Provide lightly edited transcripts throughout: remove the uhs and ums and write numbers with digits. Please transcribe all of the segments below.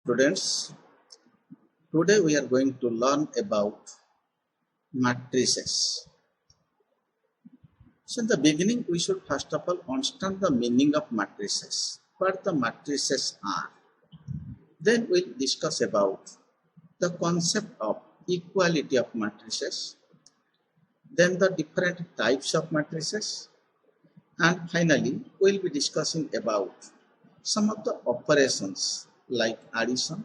Students, today we are going to learn about matrices. So in the beginning, we should first of all understand the meaning of matrices, what the matrices are. Then we'll discuss about the concept of equality of matrices, then the different types of matrices, and finally, we'll be discussing about some of the operations like addition,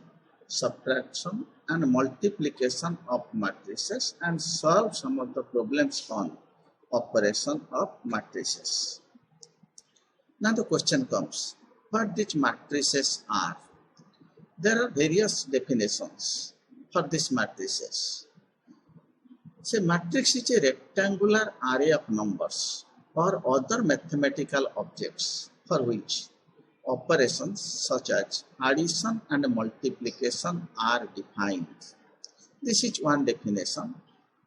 subtraction, and multiplication of matrices and solve some of the problems on operation of matrices. Now the question comes, what these matrices are? There are various definitions for these matrices. Say matrix is a rectangular array of numbers or other mathematical objects for which operations such as addition and multiplication are defined. This is one definition.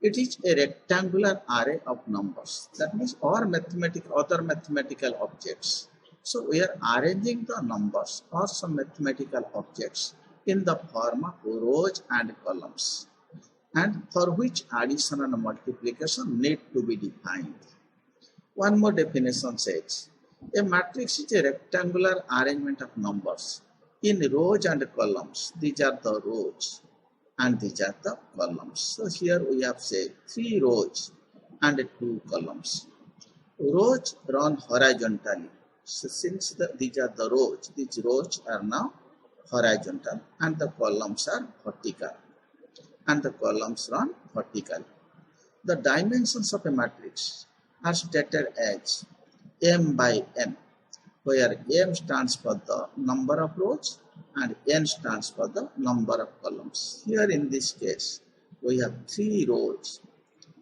It is a rectangular array of numbers. That means other mathematical objects. So we are arranging the numbers or some mathematical objects in the form of rows and columns, and for which addition and multiplication need to be defined. One more definition says, a matrix is a rectangular arrangement of numbers in rows and columns. These are the rows and these are the columns. So here we have said 3 rows and 2 columns. Rows run horizontally. So since these are the rows, these rows are now horizontal and the columns are vertical. And the columns run vertically. The dimensions of a matrix are stated as m by n, where m stands for the number of rows and n stands for the number of columns. Here in this case, we have 3 rows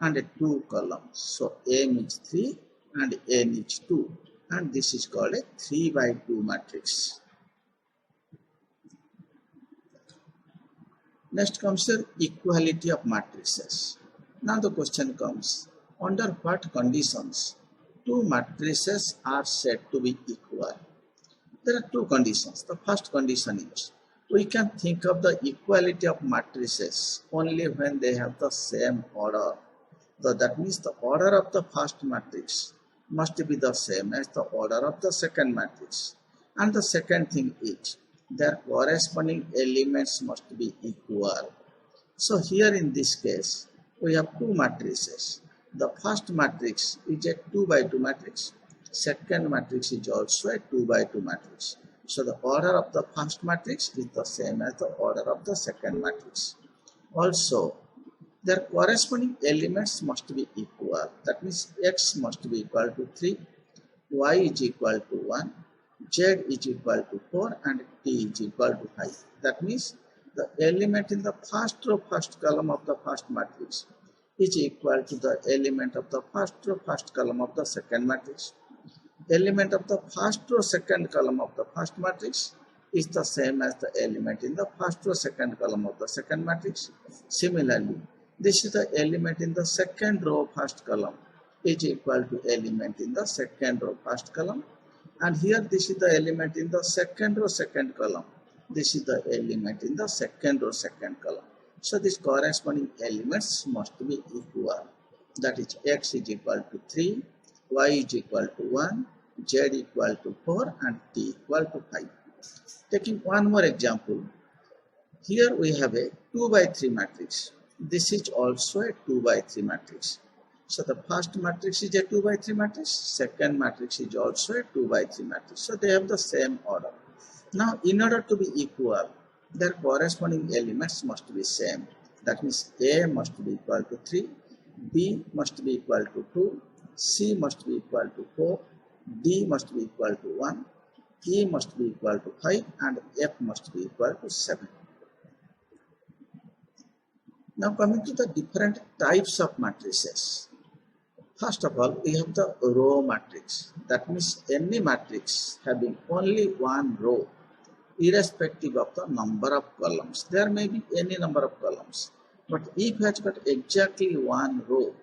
and 2 columns. So m is 3 and n is 2, and this is called a 3 by 2 matrix. Next comes the equality of matrices. Now the question comes, under what conditions 2 matrices are said to be equal? There are 2 conditions. The first condition is, we can think of the equality of matrices only when they have the same order. So that means the order of the first matrix must be the same as the order of the second matrix. And the second thing is, their corresponding elements must be equal. So here in this case, we have 2 matrices. The first matrix is a 2 by 2 matrix. Second matrix is also a 2 by 2 matrix. So the order of the first matrix is the same as the order of the second matrix. Also, their corresponding elements must be equal. That means x must be equal to 3, y is equal to 1, z is equal to 4, and t is equal to 5. That means the element in the first row, first column of the first matrix is equal to the element of the first row, first column of the second matrix. Element of the first row, second column of the first matrix is the same as the element in the first row, second column of the second matrix. Similarly, this is the element in the second row, first column is equal to element in the second row, first column. And here this is the element in the second row, second column. This is the element in the second row, second column. So these corresponding elements must be equal. That is, x is equal to 3, y is equal to 1, z equal to 4, and t equal to 5. Taking one more example, here we have a 2 by 3 matrix. This is also a 2 by 3 matrix. So the first matrix is a 2 by 3 matrix, second matrix is also a 2 by 3 matrix. So they have the same order. Now in order to be equal, their corresponding elements must be same. That means A must be equal to 3, B must be equal to 2, C must be equal to 4, D must be equal to 1, E must be equal to 5, and F must be equal to 7. Now coming to the different types of matrices. First of all, we have the row matrix. That means any matrix having only one row, irrespective of the number of columns. There may be any number of columns, but if it has got exactly one row,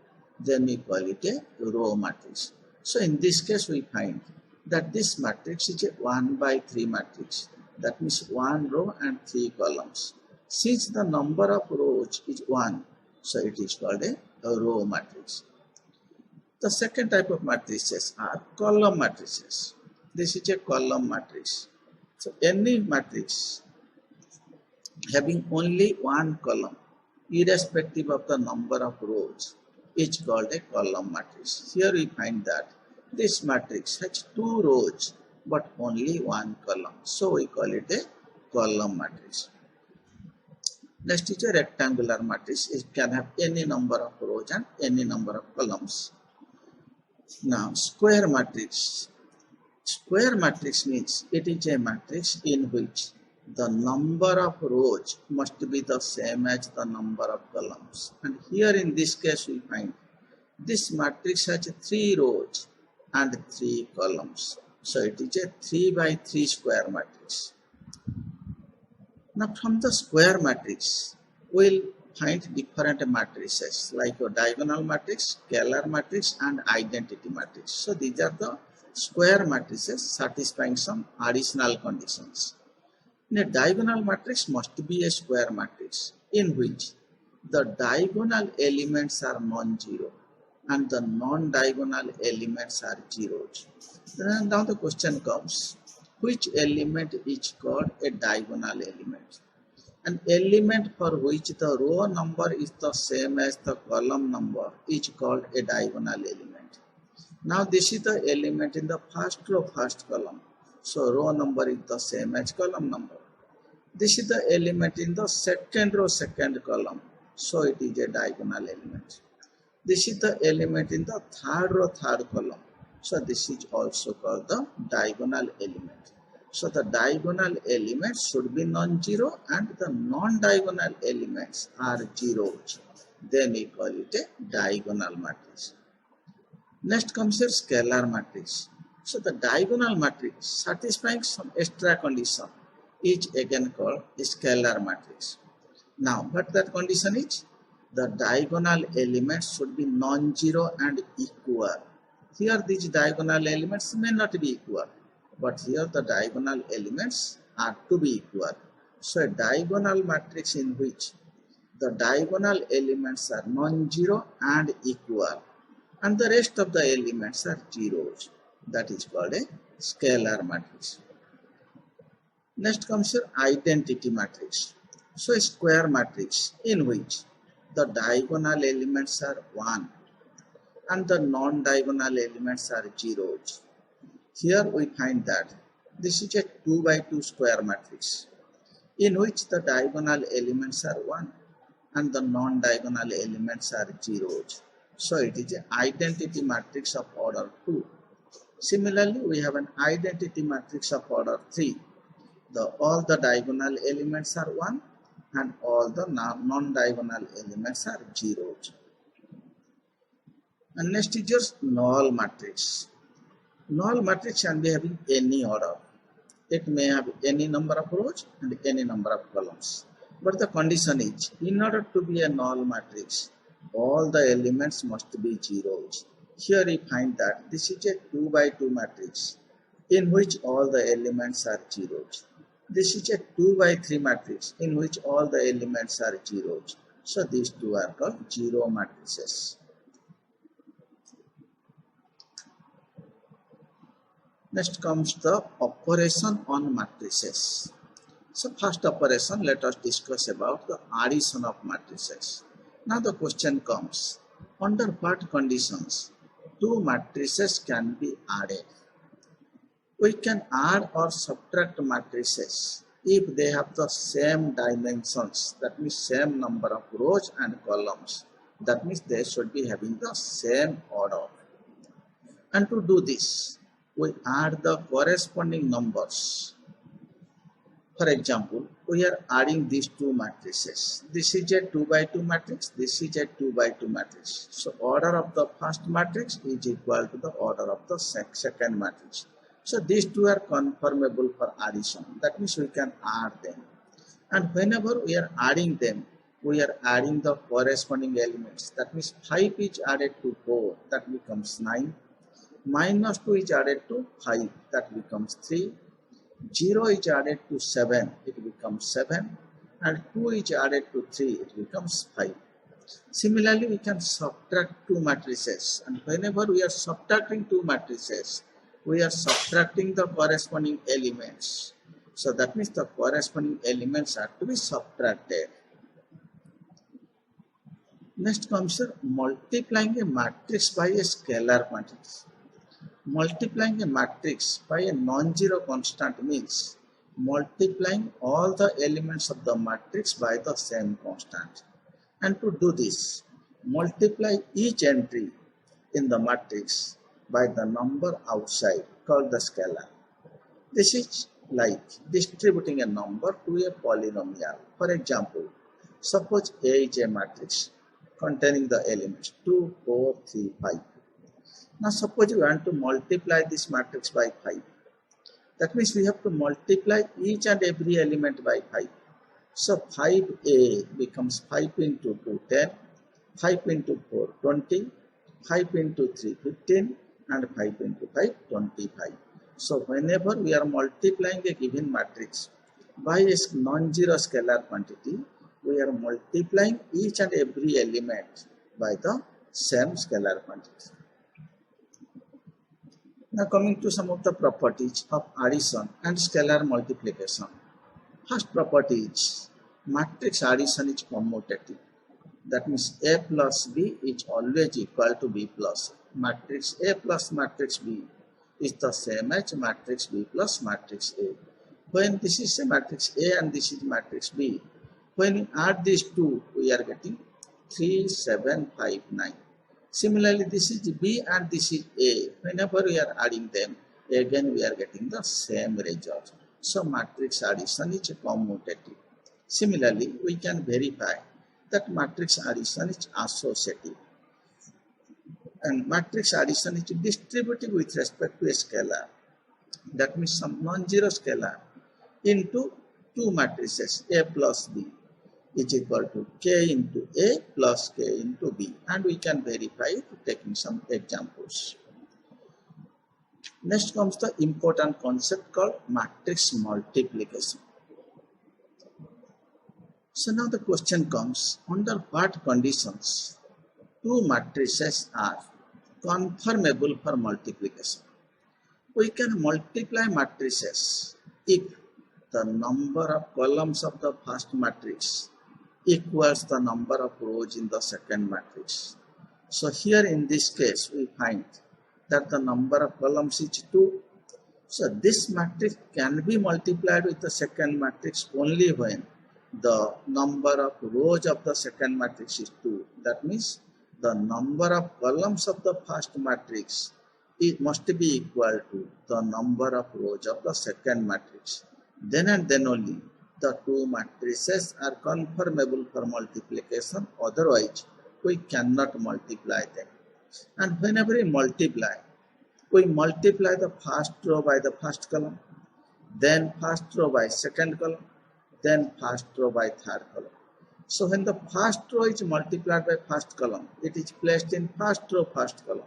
then we call it a row matrix. So in this case, we find that this matrix is a 1 by 3 matrix. That means one row and three columns. Since the number of rows is one, so it is called a row matrix. The second type of matrices are column matrices. This is a column matrix. So any matrix having only one column, irrespective of the number of rows, is called a column matrix. Here we find that this matrix has two rows but only one column. So we call it a column matrix. Next is a rectangular matrix. It can have any number of rows and any number of columns. Now, square matrix. Square matrix means it is a matrix in which the number of rows must be the same as the number of columns. And here in this case we find this matrix has 3 rows and 3 columns. So it is a 3 by 3 square matrix. Now from the square matrix, we'll find different matrices like a diagonal matrix, scalar matrix and identity matrix. So these are the square matrices satisfying some additional conditions. In a diagonal matrix must be a square matrix in which the diagonal elements are non-zero and the non-diagonal elements are zeros. Then now the question comes, which element is called a diagonal element? An element for which the row number is the same as the column number is called a diagonal element. Now this is the element in the first row, first column. So row number is the same as column number. This is the element in the second row, second column. So it is a diagonal element. This is the element in the third row, third column. So this is also called the diagonal element. So the diagonal elements should be non-zero and the non-diagonal elements are zeros. Then we call it a diagonal matrix. Next comes a scalar matrix. So the diagonal matrix satisfying some extra condition is again called a scalar matrix. Now what that condition is? The diagonal elements should be non-zero and equal. Here these diagonal elements may not be equal, but here the diagonal elements are to be equal. So a diagonal matrix in which the diagonal elements are non-zero and equal and the rest of the elements are zeros. That is called a scalar matrix. Next comes your identity matrix. So a square matrix in which the diagonal elements are 1 and the non-diagonal elements are zeros. Here we find that this is a 2 by 2 square matrix in which the diagonal elements are 1 and the non-diagonal elements are zeros. So it is an identity matrix of order 2. Similarly, we have an identity matrix of order 3. All the diagonal elements are 1 and all the non-diagonal elements are zeros. And next is your null matrix. Null matrix can be having any order. It may have any number of rows and any number of columns. But the condition is, in order to be a null matrix, all the elements must be zeros. Here we find that this is a 2 by 2 matrix in which all the elements are zeros. This is a 2 by 3 matrix in which all the elements are zeros. So these two are called zero matrices. Next comes the operation on matrices. So first operation, let us discuss about the addition of matrices. Now the question comes, under what conditions two matrices can be added? We can add or subtract matrices if they have the same dimensions, that means same number of rows and columns. That means they should be having the same order. And to do this, we add the corresponding numbers. For example, we are adding these two matrices. This is a 2 by 2 matrix. This is a 2 by 2 matrix. So order of the first matrix is equal to the order of the second matrix. So these two are conformable for addition. That means we can add them. And whenever we are adding them, we are adding the corresponding elements. That means 5 is added to 4. That becomes 9. Minus 2 is added to 5. That becomes 3. 0 is added to 7, it becomes 7, and 2 is added to 3, it becomes 5. Similarly, we can subtract two matrices, and whenever we are subtracting two matrices, we are subtracting the corresponding elements. So that means the corresponding elements are to be subtracted. Next comes multiplying a matrix by a scalar quantity. Multiplying a matrix by a non-zero constant means multiplying all the elements of the matrix by the same constant. And to do this, multiply each entry in the matrix by the number outside called the scalar. This is like distributing a number to a polynomial. For example, suppose A is a matrix containing the elements 2, 4, 3, 5. Now suppose you want to multiply this matrix by 5. That means we have to multiply each and every element by 5. So 5a becomes 5 into 2, 10, 5 into 4, 20, 5 into 3, 15, and 5 into 5, 25. So whenever we are multiplying a given matrix by a non-zero scalar quantity, we are multiplying each and every element by the same scalar quantity. Now coming to some of the properties of addition and scalar multiplication. First property is matrix addition is commutative. That means A plus B is always equal to B plus A. Matrix A plus matrix B is the same as matrix B plus matrix A. When this is a matrix A and this is matrix B, when we add these two, we are getting 3, 7, 5, 9. Similarly, this is B and this is A. Whenever we are adding them, again we are getting the same result. So matrix addition is commutative. Similarly, we can verify that matrix addition is associative. And matrix addition is distributive with respect to a scalar. That means some non-zero scalar into two matrices A plus B is equal to K into A plus K into B. And we can verify it taking some examples. Next comes the important concept called matrix multiplication. So now the question comes, under what conditions two matrices are conformable for multiplication? We can multiply matrices if the number of columns of the first matrix equals the number of rows in the second matrix. So here in this case we find that the number of columns is 2. So this matrix can be multiplied with the second matrix only when the number of rows of the second matrix is 2. That means the number of columns of the first matrix, it must be equal to the number of rows of the second matrix. Then and then only the two matrices are conformable for multiplication, otherwise we cannot multiply them. And whenever we multiply the first row by the first column, then first row by second column, then first row by third column. So when the first row is multiplied by first column, it is placed in first row, first column.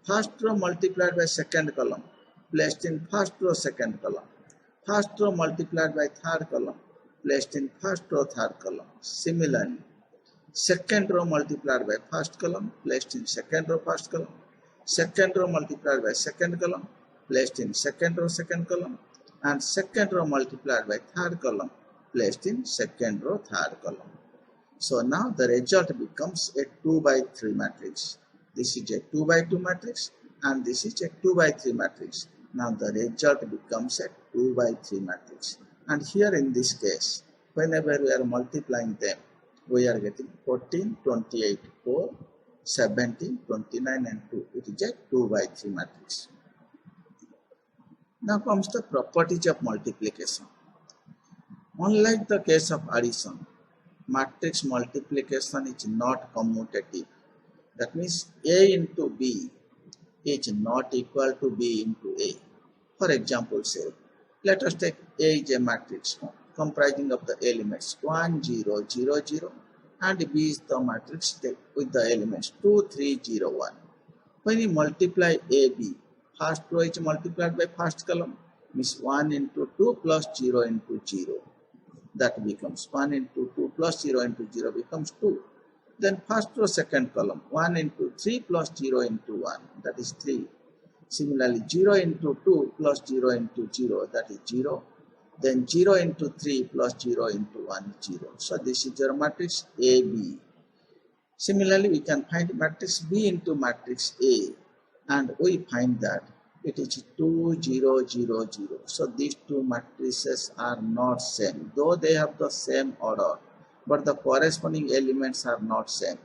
First row multiplied by second column, placed in first row, second column. First row multiplied by third column, placed in first row, third column. Similarly, second row multiplied by first column, placed in second row, first column. Second row multiplied by second column, placed in second row, second column. And second row multiplied by third column, placed in second row, third column. So now the result becomes a 2 by 3 matrix. This is a 2 by 2 matrix and this is a 2 by 3 matrix. Now the result becomes a 2 by 3 matrix. And here in this case, whenever we are multiplying them, we are getting 14, 28, 4, 17, 29 and 2. It is a 2 by 3 matrix. Now comes the properties of multiplication. Unlike the case of addition, matrix multiplication is not commutative. That means A into B is not equal to B into A. For example, say, let us take A is a matrix comprising of the elements 1, 0, 0, 0 and B is the matrix with the elements 2, 3, 0, 1. When you multiply AB, first row is multiplied by first column, means 1 into 2 plus 0 into 0. That becomes 1 into 2 plus 0 into 0 becomes 2. Then first row second column, 1 into 3 plus 0 into 1, that is 3. Similarly, 0 into 2 plus 0 into 0, that is 0. Then 0 into 3 plus 0 into 1 is 0. So this is your matrix AB. Similarly, we can find matrix B into matrix A, and we find that it is 2, 0, 0, 0. So these two matrices are not same, though they have the same order, but the corresponding elements are not same.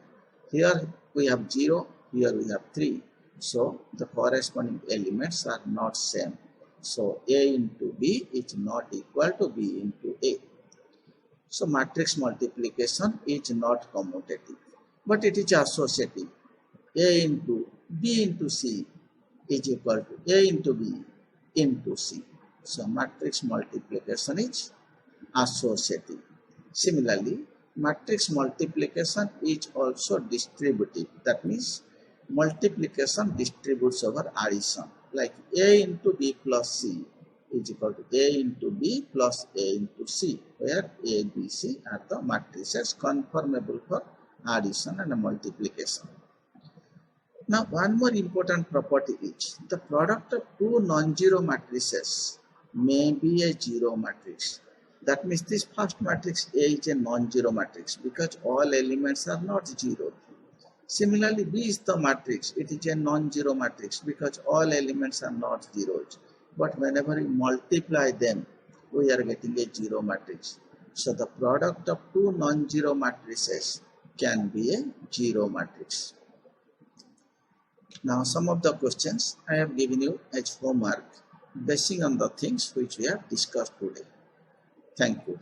Here we have 0, here we have 3. So the corresponding elements are not same. So A into B is not equal to B into A. So matrix multiplication is not commutative, but it is associative. A into B into C is equal to A into B into C. So matrix multiplication is associative. Similarly, matrix multiplication is also distributive. That means multiplication distributes over addition. Like A into B plus C is equal to A into B plus A into C, where A, B, C are the matrices conformable for addition and multiplication. Now, one more important property is the product of two non-zero matrices may be a zero matrix. That means this first matrix A is a non-zero matrix because all elements are not zero. Similarly, B is the matrix. It is a non-zero matrix because all elements are not zeros. But whenever we multiply them, we are getting a zero matrix. So the product of two non-zero matrices can be a zero matrix. Now, some of the questions I have given you as homework basing on the things which we have discussed today. Thank you.